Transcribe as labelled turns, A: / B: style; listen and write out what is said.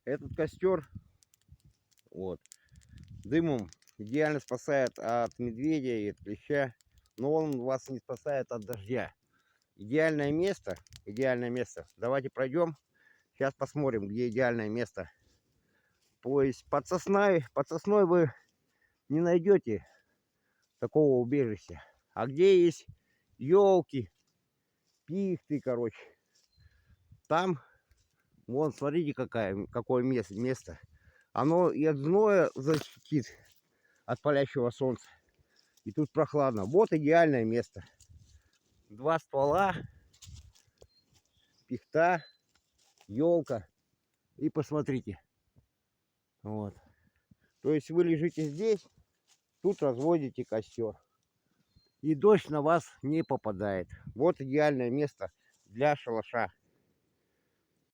A: Этот костер, вот, дымом идеально спасает от медведя и от клеща, но он вас не спасает от дождя. Идеальное место, идеальное место. Давайте пройдем, сейчас посмотрим, где идеальное место. То есть под сосной вы не найдете такого убежища. А где есть елки, пихты, короче, там, вон, смотрите, какое место. Оно и от зноя защитит, от палящего солнца. И тут прохладно. Вот идеальное место. Два ствола, пихта, елка. И посмотрите. Вот. То есть вы лежите здесь, тут разводите костер. И дождь на вас не попадает. Вот идеальное место для шалаша.